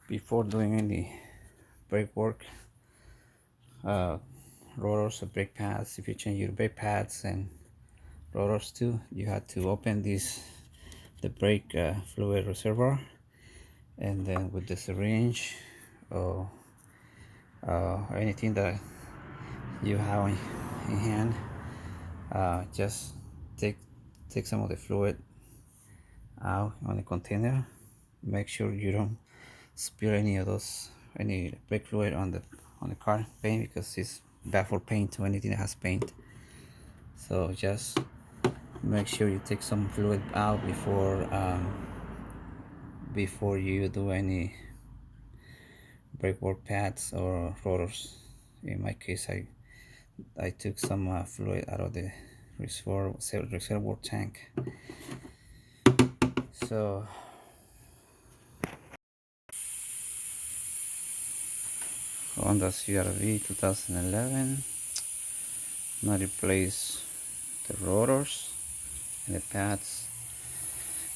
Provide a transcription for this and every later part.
Before doing any brake work, uh, rotors or brake pads, if you change your brake pads and rotors too, you have to open the brake fluid reservoir, and then with the syringe or anything that you have in hand, just take some of the fluid out on the container. Make sure you don't spill any brake fluid on the car paint, because it's bad for paint or anything that has paint. So just make sure you take some fluid out before you do any brake work pads or rotors. In my case, I took some fluid out of the reservoir tank. So Honda CR-V 2011, now replace the rotors and the pads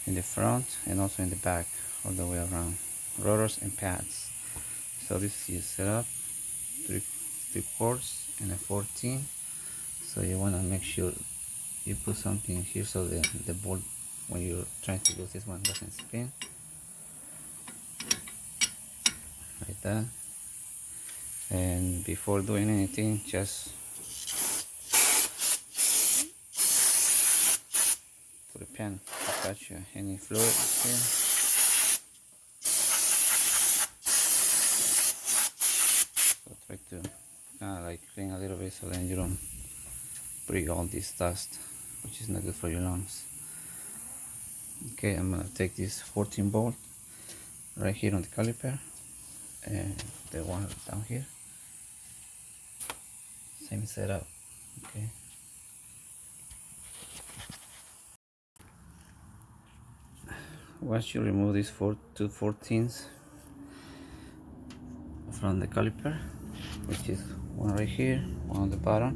in the front and also in the back, all the way around. Rotors and pads. So this is set up three quarts and a 14. So you want to make sure you put something here so the bolt, when you're trying to use this one, doesn't spin like that. And before doing anything, just put a pen to catch any fluid here. So try to kind of like clean a little bit, so then you don't breathe all this dust, which is not good for your lungs. Okay, I'm gonna take this 14 bolt right here on the caliper, and the one down here, same setup. Okay, once you remove these two 14s from the caliper, which is one right here, one on the bottom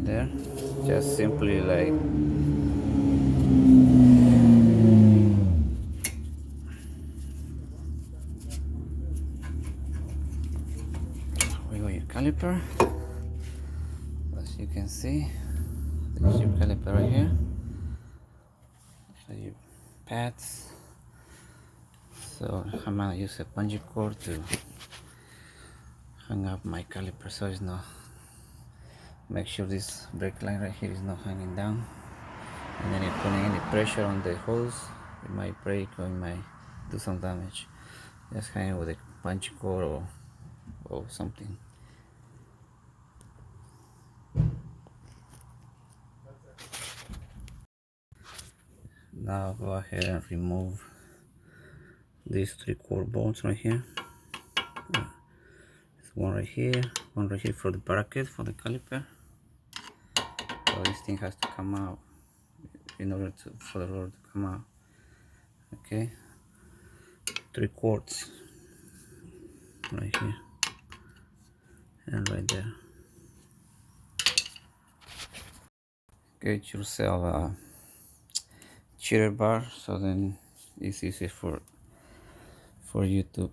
there, just simply like wiggle your caliper. As you can see, there's your caliper right here. So your pads. So I'm gonna use a bungee cord to hang up my caliper, so it's not, make sure this brake line right here is not hanging down, and then you're putting any pressure on the hose, it might break or it might do some damage. Just hang it with a bungee cord or something. Now go ahead and remove these 3/4 bolts right here. There's one right here for the bracket for the caliper. So this thing has to come out in order for the rotor to come out. Okay, 3/4 right here and right there. Get yourself a cheater bar, so then it's easy for you to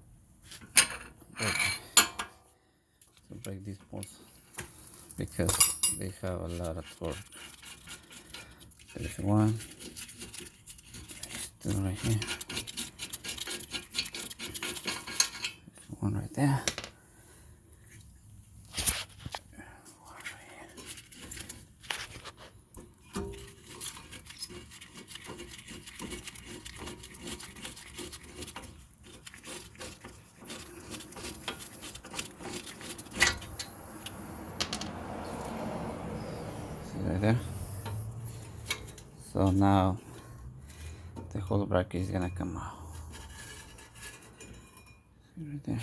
break these bolts, because they have a lot of torque. There's one, there's two right here, there's one right there, one right here. See right there? So now the whole bracket is gonna come out. See right there?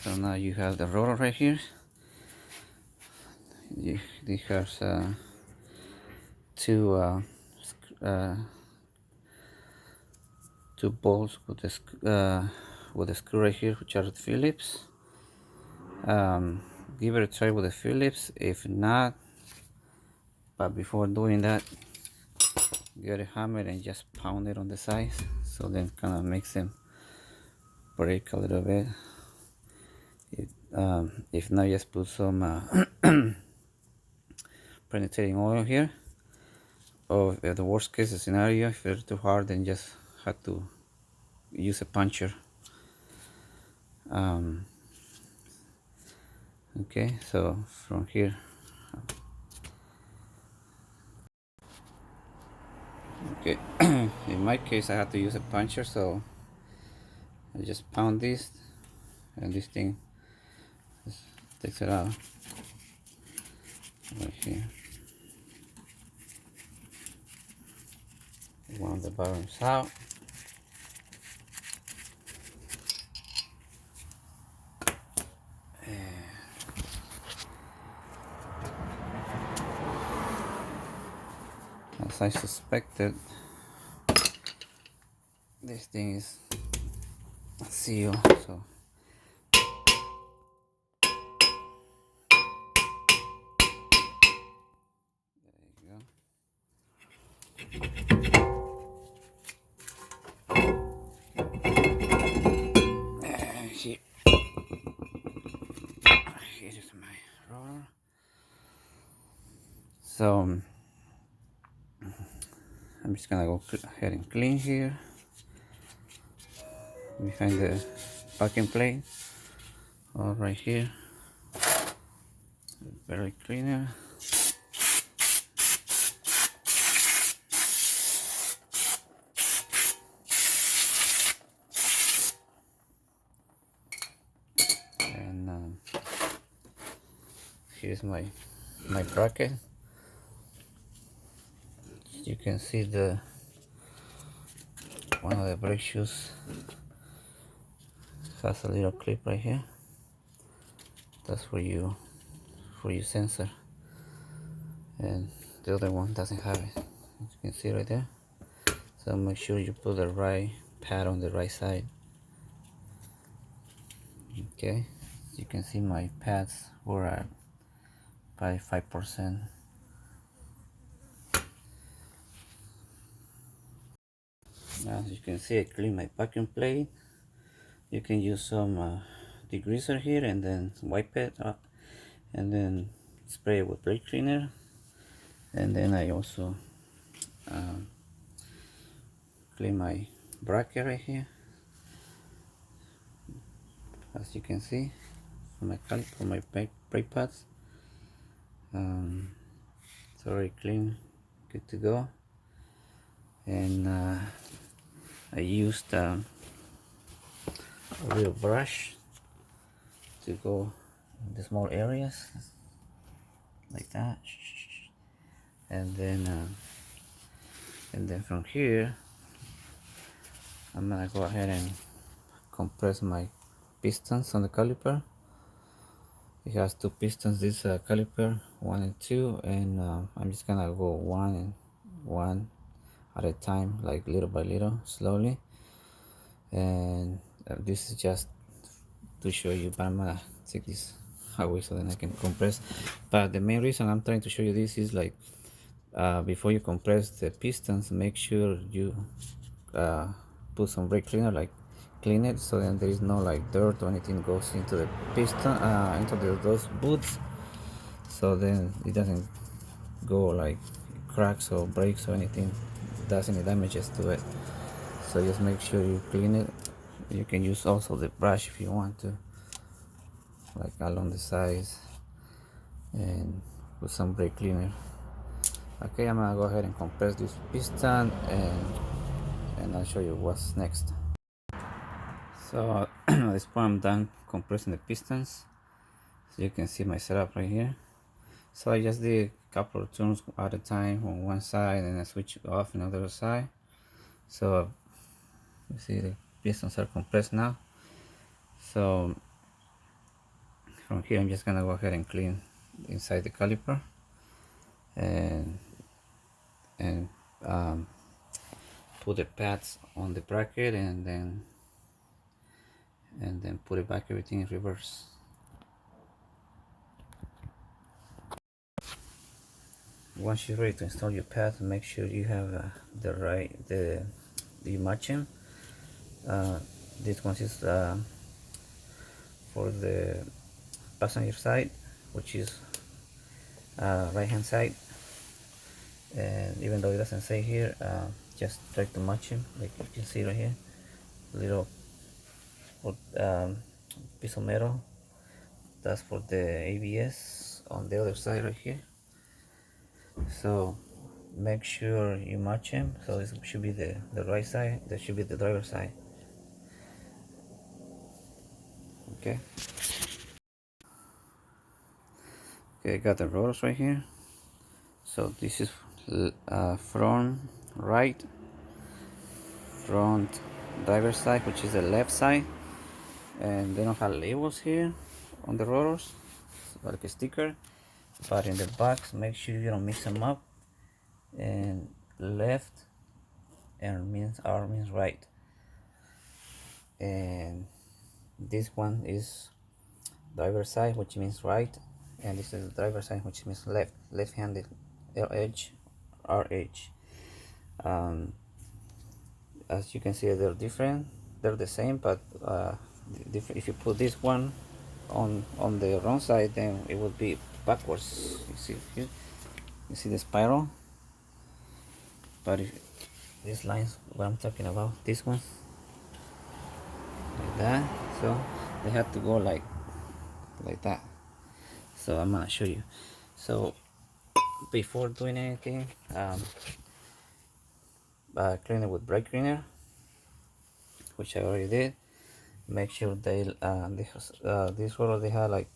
So now you have the rotor right here. It has two bolts with the screw right here, which are the Phillips. Give it a try with the Phillips. If not, But before doing that, get a hammer and just pound it on the sides, so then kind of makes them break a little bit. If not, just put some penetrating oil here, or if the worst case scenario, if it's too hard, then just have to use a puncher. Okay, so from here, okay, in my case I have to use a puncher, so I just pound this, and this thing just takes it out right here. One of the bottoms out. As I suspected, this thing is sealed, so there you go. Here is my roller. So I'm just gonna go ahead and clean here behind the packing plate, all right here, barrel cleaner. And here's my bracket. You can see the one of the brake shoes has a little clip right here. That's for your sensor, and the other one doesn't have it. You can see right there. So make sure you put the right pad on the right side. Okay, you can see my pads were at by 5%. Now, as you can see, I clean my packing plate. You can use some degreaser here and then wipe it up, and then spray it with brake cleaner. And then I also clean my bracket right here, as you can see, for my brake pads. It's already clean, good to go. And I used a real brush to go in the small areas like that, and then from here I'm gonna go ahead and compress my pistons on the caliper. It has two pistons, this caliper 1 and 2, and I'm just gonna go one at a time, like little by little, slowly. And this is just to show you, but I'm gonna take this away so then I can compress. But the main reason I'm trying to show you this is like before you compress the pistons, make sure you put some brake cleaner, like clean it, so then there is no like dirt or anything goes into the piston, into those boots, so then it doesn't go like cracks or breaks or anything, does any damages to it. So just make sure you clean it. You can use also the brush if you want to, like along the sides, and put some brake cleaner. Okay, I'm gonna go ahead and compress this piston, and I'll show you what's next. So at this point I'm done compressing the pistons. So you can see my setup right here. So I just did a couple of turns at a time on one side, and I switch off on the other side. So you see the pistons are compressed now. So from here I'm just gonna go ahead and clean inside the caliper, and put the pads on the bracket, and then put it back everything in reverse. once you're ready to install your pads, make sure you have you match them. This one is for the passenger side, which is right hand side, and even though it doesn't say here, just try to match them like you can see right here. Little um, piece of metal, that's for the ABS on the other side right here. So make sure you match them, so it should be the right side, that should be the driver's side. Okay, okay, got the rotors right here. So this is front right, front driver's side, which is the left side, and they don't have labels here on the rotors, like a sticker, but in the box make sure you don't mix them up. And left and means R means right, and this one is driver side, which means right, and this is driver side, which means left-handed, LH RH. As you can see, they're different, they're the same, but if you put this one on the wrong side, then it would be backwards. You see here, you see the spiral, but if these lines, what I'm talking about, this one like that, so they have to go like that. So I'm gonna show you. So before doing anything, clean it with brake cleaner, which I already did. Make sure this roller, they have like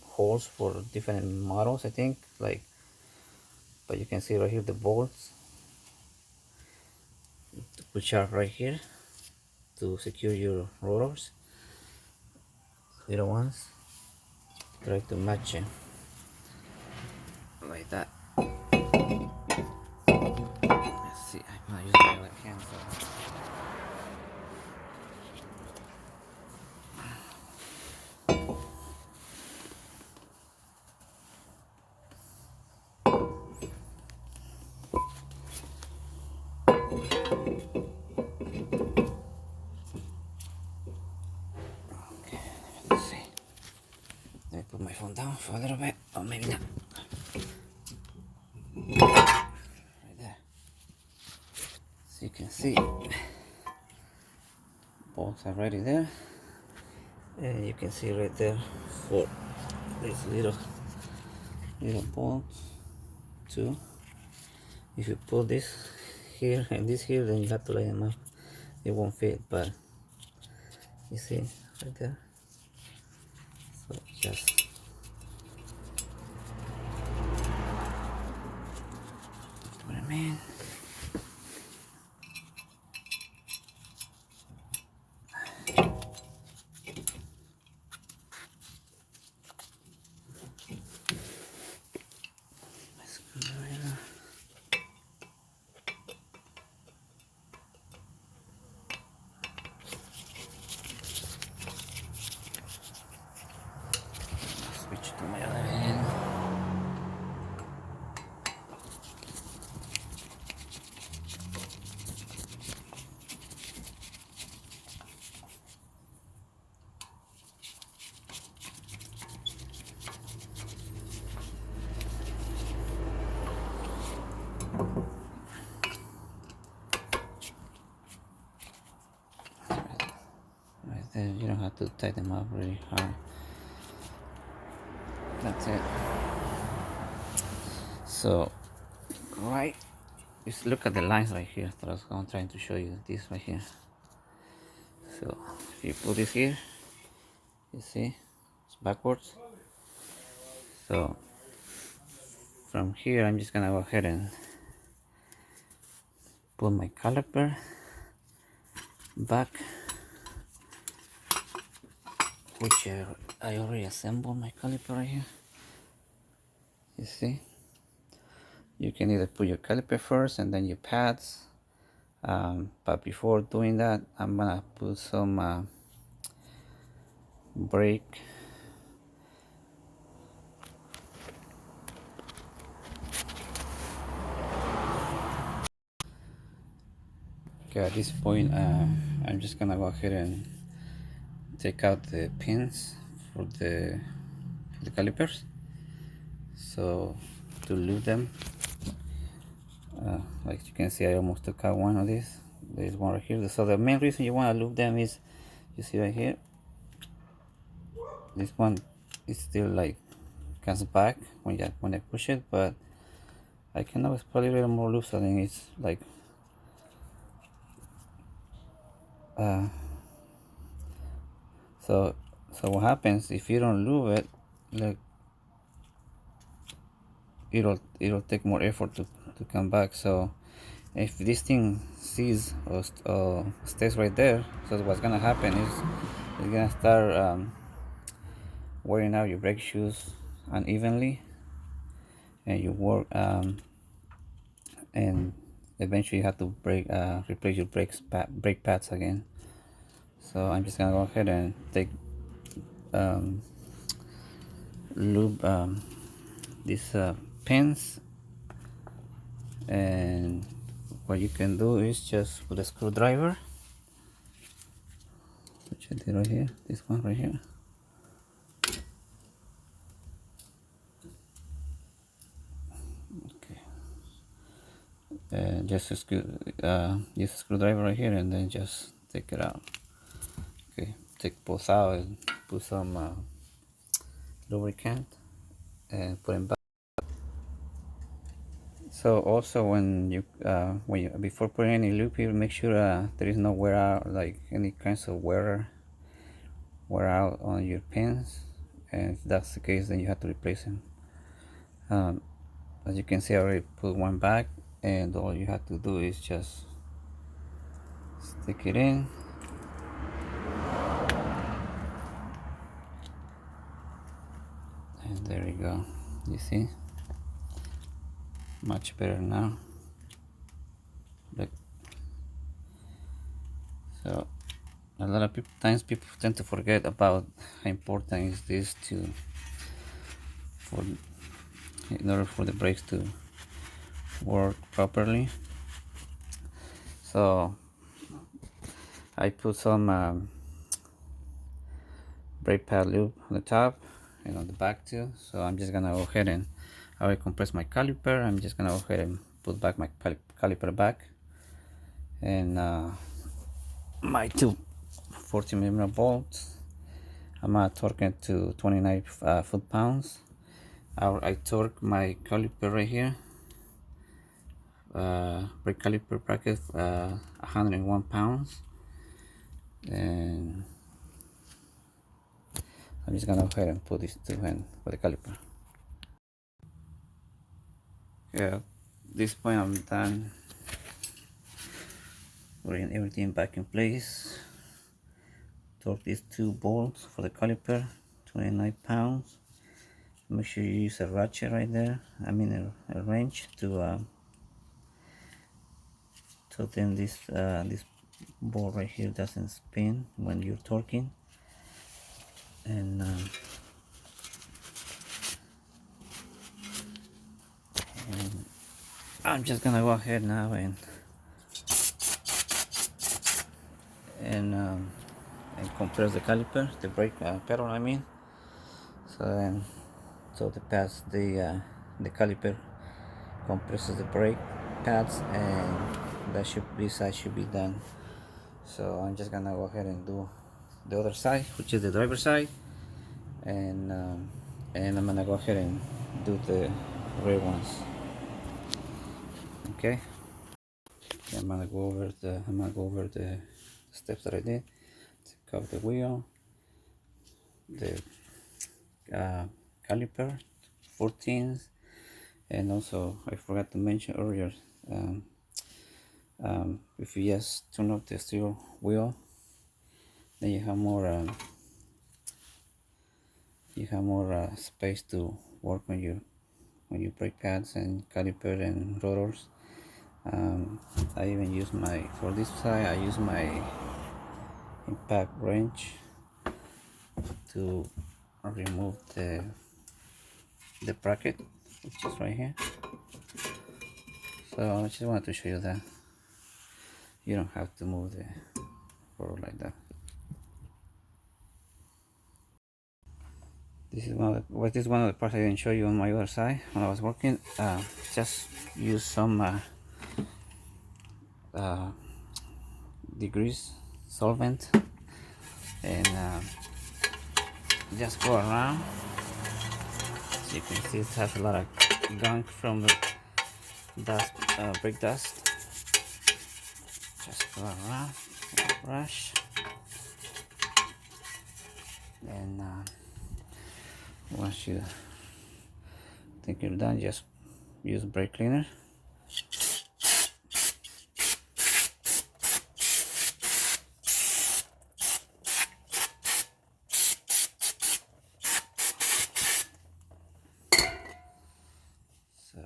holes for different models, I think, like, but you can see right here the bolts which are right here to secure your rotors, little ones. Try to match it like that. Let's see, I'm gonna use my left hand, so let's see. Let me put my phone down for a little bit, or maybe not. Right there. So you can see bolts are already there, and you can see right there for these little bolts too. If you pull this here and this here, then you have to line them up. It won't fit, but you see right there. So just put them in. Screwdriver. Switch to my other hand. Right there, you don't have to tighten them up really hard. That's it. So, right, just look at the lines right here. That's what I'm trying to show you. This right here. So, if you put this here, you see, it's backwards. So, from here, I'm just gonna go ahead and put my caliper back, which I already assembled my caliper right here. You see, you can either put your caliper first and then your pads, but before doing that, I'm gonna put some brake Okay, at this point, I'm just gonna go ahead and take out the pins for the calipers. So to lube them, like you can see, I almost took out one of these. There's one right here. So the main reason you want to lube them is, you see right here, this one is still like comes back when I push it, but I can always put a little more loose. I think it's like so what happens if you don't lube it, like it'll take more effort to come back. So if this thing sees or stays right there, so what's gonna happen is it's gonna start wearing out your brake shoes unevenly, and you work and eventually you have to replace your brake pads again. So I'm just gonna go ahead and take lube these pins, and what you can do is just with a screwdriver, which I did right here, this one right here. Okay, just use a screwdriver right here, and then just take it out. Okay, take both out and put some lubricant and put them back. So also when you before putting any lube, you make sure there is no wear out, like any kinds of wear out on your pins, and if that's the case, then you have to replace them. As you can see, I already put one back, and all you have to do is just stick it in, and there you go. You see, much better now. Look. So a lot of times people tend to forget about how important is this in order for the brakes to work properly. So I put some brake pad lube on the top and on the back too. So I'm just gonna go ahead and I already compressed my caliper. I'm just gonna go ahead and put back my caliper back, and my two 40mm bolts. I'm gonna torque it to 29 foot-pounds. I torque my caliper right here. Brake caliper bracket 101 pounds, and I'm just gonna go ahead and put these two in for the caliper. Yeah, at this point I'm done putting everything back in place. Torque these two bolts for the caliper, 29 pounds. Make sure you use a ratchet right there, a wrench to then this ball right here doesn't spin when you're torquing. And I'm just gonna go ahead now and compress the caliper, the brake pedal, I mean. So the caliper compresses the brake pads, and this side should be done. So I'm just gonna go ahead and do the other side, which is the driver's side, and I'm gonna go ahead and do the rear ones. Okay. I'm gonna go over the steps that I did. Take off the wheel, the caliper, 14s, and also I forgot to mention earlier, if you just turn off the steering wheel, then you have more space to work on your brake pads and caliper and rotors. I even use for this side I use my impact wrench to remove the bracket, which is right here. So I just wanted to show you that You don't have to move the rotor like that. This is one of the parts I didn't show you on my other side when I was working. Just use some degrease solvent and just go around. As you can see, it has a lot of gunk from the dust, brake dust. Just go around with a brush, and once you think you're done, just use brake cleaner. So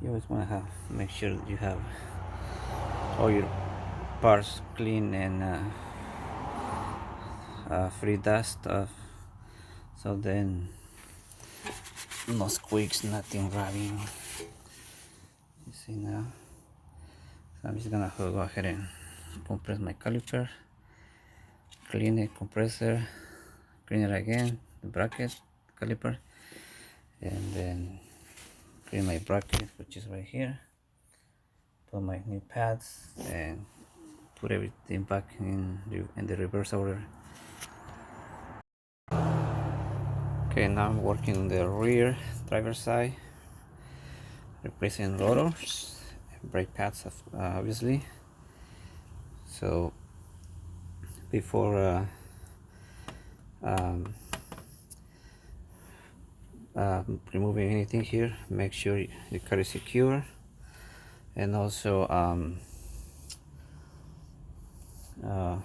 you always want to make sure that you have all your parts clean and free dust of, so then no squeaks, nothing rubbing. You see now. So I'm just gonna go ahead and compress my caliper, clean the compressor, clean it again, the bracket, caliper, and then clean my bracket, which is right here. Put my new pads and put everything back in the reverse order. Okay, now I'm working on the rear driver's side, replacing rotors and brake pads, obviously. So before removing anything here, make sure the car is secure, and also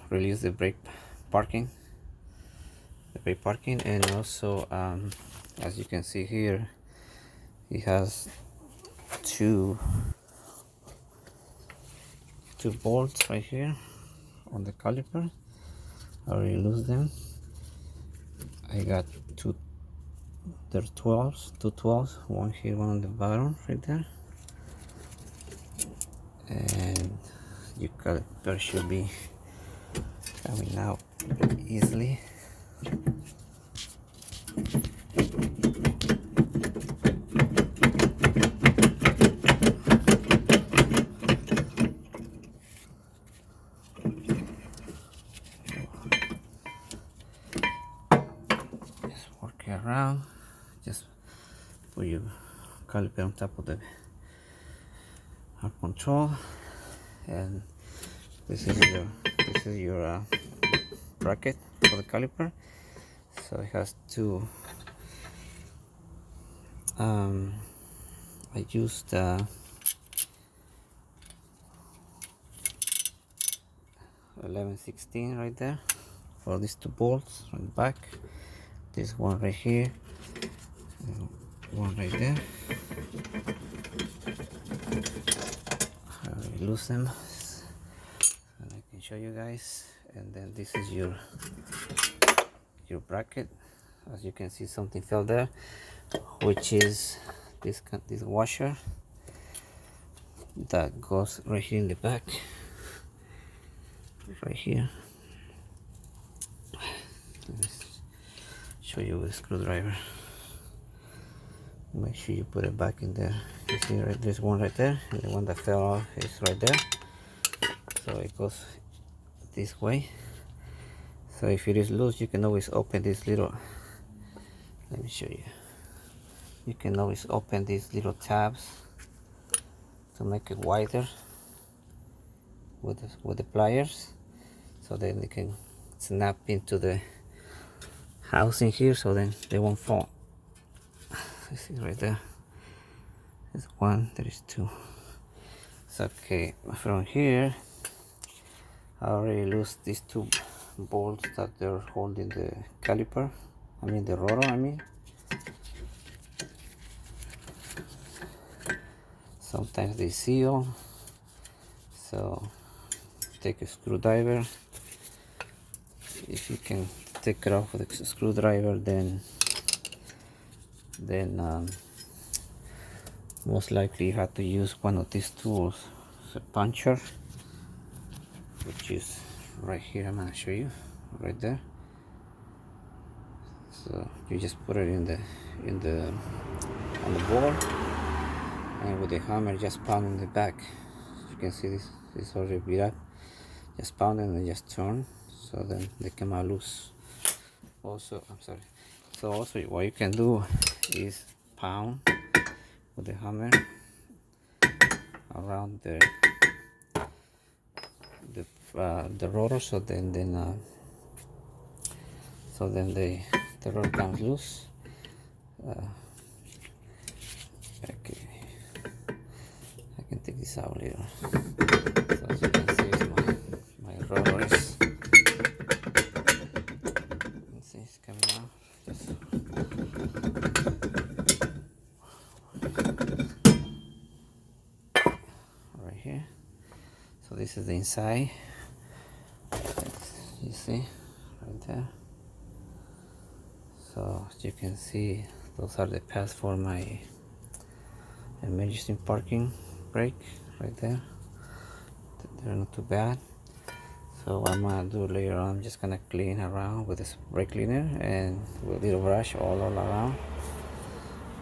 release the brake parking, and also as you can see here, it has two bolts right here on the caliper. I already lose them. I got two 12s, one here, one on the bottom right there, and your caliper should be coming out easily. Just work it around. Just put your caliper on top of the control, and this is your bracket for the caliper. So it has two. I used 11/16 right there for these two bolts on the back. This one right here, one right there. I lose them, and I can show you guys. And then this is your bracket. As you can see, something fell there, which is this washer that goes right here in the back, right here. Let me show you with a screwdriver. Make sure you put it back in there. You see, right, there's one right there, and the one that fell off is right there. So it goes this way. So if it is loose, you can always open this little, let me show you. You can always open these little tabs to make it wider with the pliers, so then they can snap into the housing here, so then they won't fall. You see right there, there's one, there is two. So okay, from here I already lost these two bolts that they're holding the caliper, the rotor. Sometimes they seal, so take a screwdriver. If you can take it off with a screwdriver, then most likely you have to use one of these tools. It's a puncher, which is right here. I'm gonna show you right there. So you just put it on the board, and with the hammer just pound in the back. You can see this is already beat up. Just pound it and just turn, so then they come out loose. Also, I'm sorry. So also what you can do is pound with the hammer around the rotor, so then the rotor comes loose. Okay, I can take this out later. So as you can see, my rotor is, see, it's coming out. Just right here. So this is the inside. You see right there. So as you can see, those are the paths for my emergency parking brake right there. They're not too bad. So what I'm gonna do later on, I'm just gonna clean around with this brake cleaner and with a little brush all around.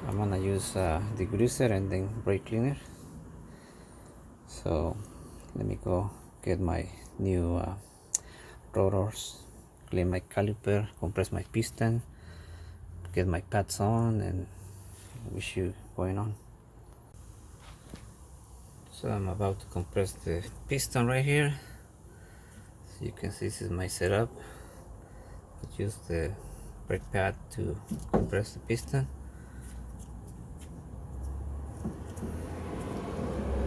I'm gonna use degreaser and then brake cleaner. So let me go get my new rotors, clean my caliper, compress my piston, get my pads on, and wish you going on. So I'm about to compress the piston right here. So you can see this is my setup. I use the brake pad to compress the piston.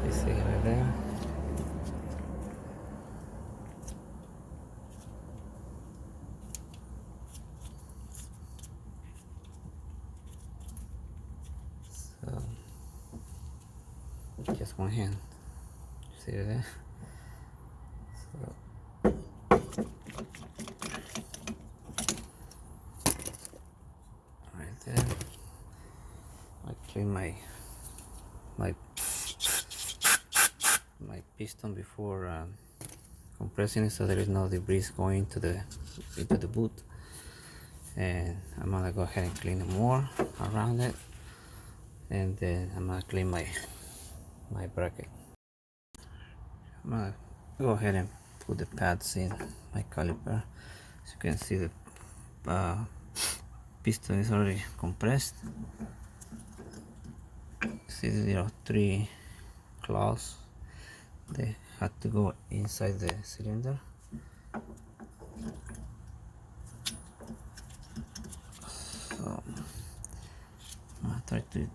You see right there. So just one hand. See there? So right there. I clean my piston before compressing it, so there is no debris going into the boot. And I'm gonna go ahead and clean more around it, and then I'm gonna clean my bracket. I'm gonna go ahead and put the pads in my caliper. As you can see, the piston is already compressed. See the 3 claws, they had to go inside the cylinder. So I'll try to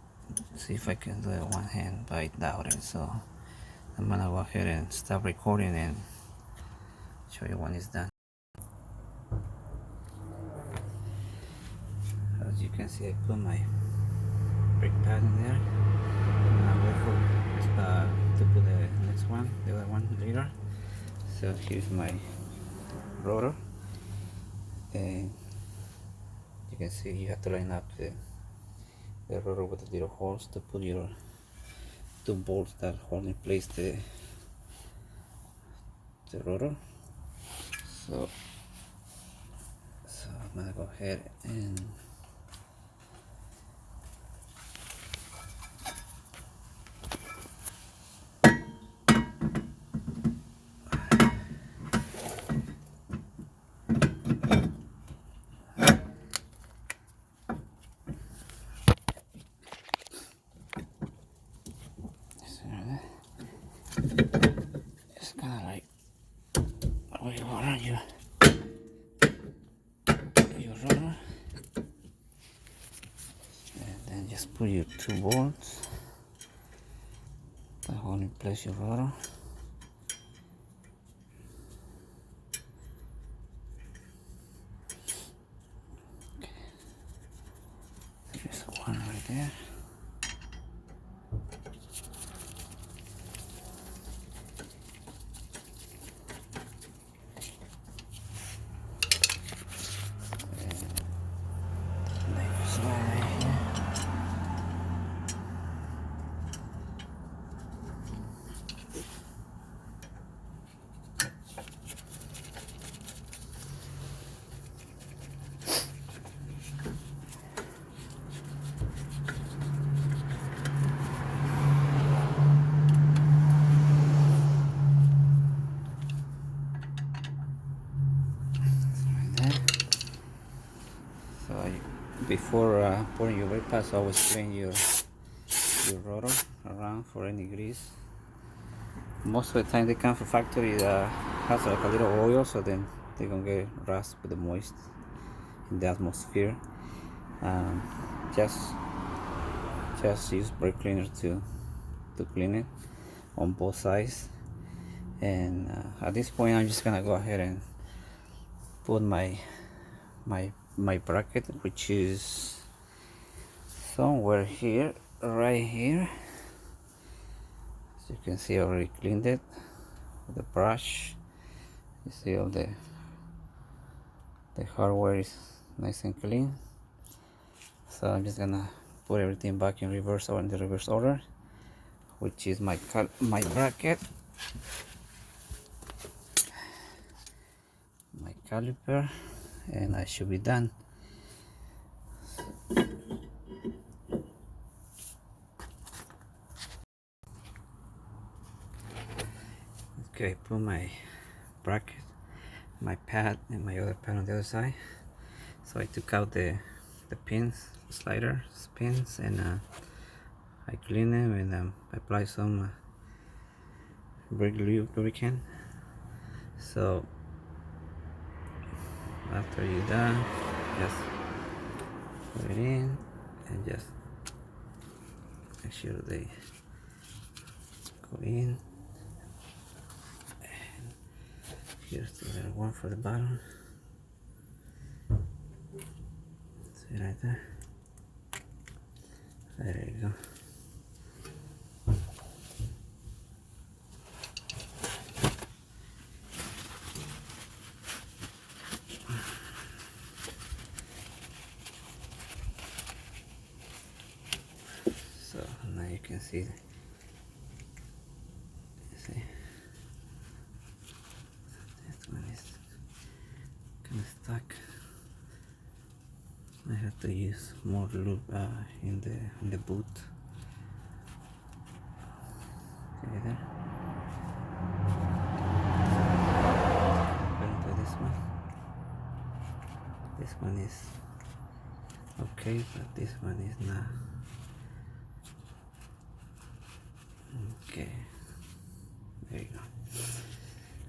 see if I can do it one hand, but I doubt it. So I'm gonna go ahead and stop recording and show you when it's done. As you can see, I put my brake pad in there. I'll wait for to put the next one, the other one later. So here's my rotor, and you can see you have to line up the rotor with the little holes to put your 2 bolts that hold in place the rotor. So I'm gonna go ahead and it's kind of like where you are on your rotor, and then just put your 2 bolts that hold in place your rotor. Okay. There's one right there. before putting your brake pads, always clean your rotor around for any grease. Most of the time they come from factory that has like a little oil, so then they're gonna get rust with the moist in the atmosphere. um, just use brake cleaner to clean it on both sides. And at this point I'm just gonna go ahead and put my bracket, which is somewhere here, right here. As you can see, I already cleaned it with the brush. You see all the hardware is nice and clean. So I'm just gonna put everything back in reverse, or in the reverse order, which is my bracket, my caliper, and I should be done. Okay, put my bracket, my pad, and my other pad on the other side. So I took out the pins, sliders, pins, and I clean them, and apply some brake lubricant. So after you're done, just put it in and just make sure they go in. And here's the little one for the bottom. See right there? There you go. So now you can see, this one is kind of stuck. I have to use more lube in the boot. Okay, there. Compared to this one is okay, but this one is not. Okay, there you go.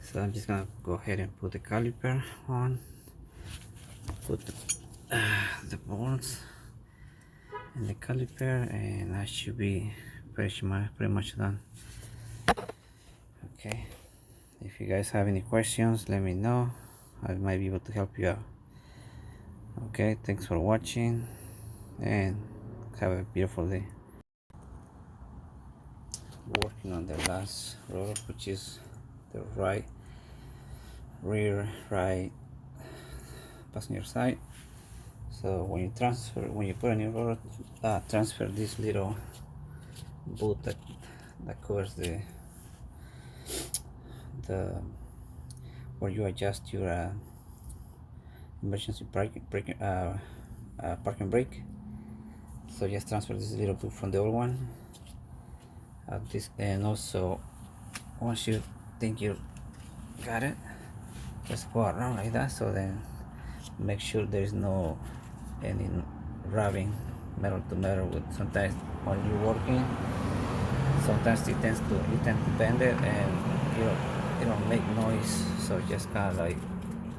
So I'm just gonna go ahead and put the caliper on, put the bolts and the caliper, and I should be pretty much done. Okay, if you guys have any questions, let me know. I might be able to help you out. Okay, thanks for watching, and have a beautiful day. Working on the last rotor, which is the rear right passenger side. So when you put a new rotor, transfer this little boot that covers the where you adjust your emergency parking brake. So just transfer this little boot from the old one. And also, once you think you got it, just go around like that. So then make sure there is no any rubbing metal to metal. With sometimes when you're working, sometimes you tend to bend it, and you don't make noise. So just kind of like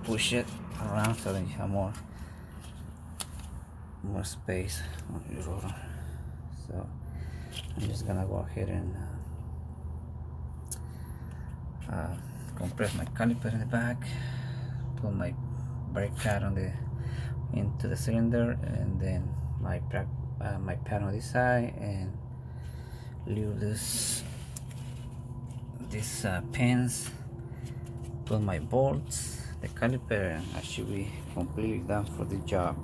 push it around, so then you have more space on your rotor. So I'm just gonna go ahead and compress my caliper in the back, put my brake pad into the cylinder, and then my pad on this side, and leave these pins, put my bolts, the caliper, and I should be completely done for the job.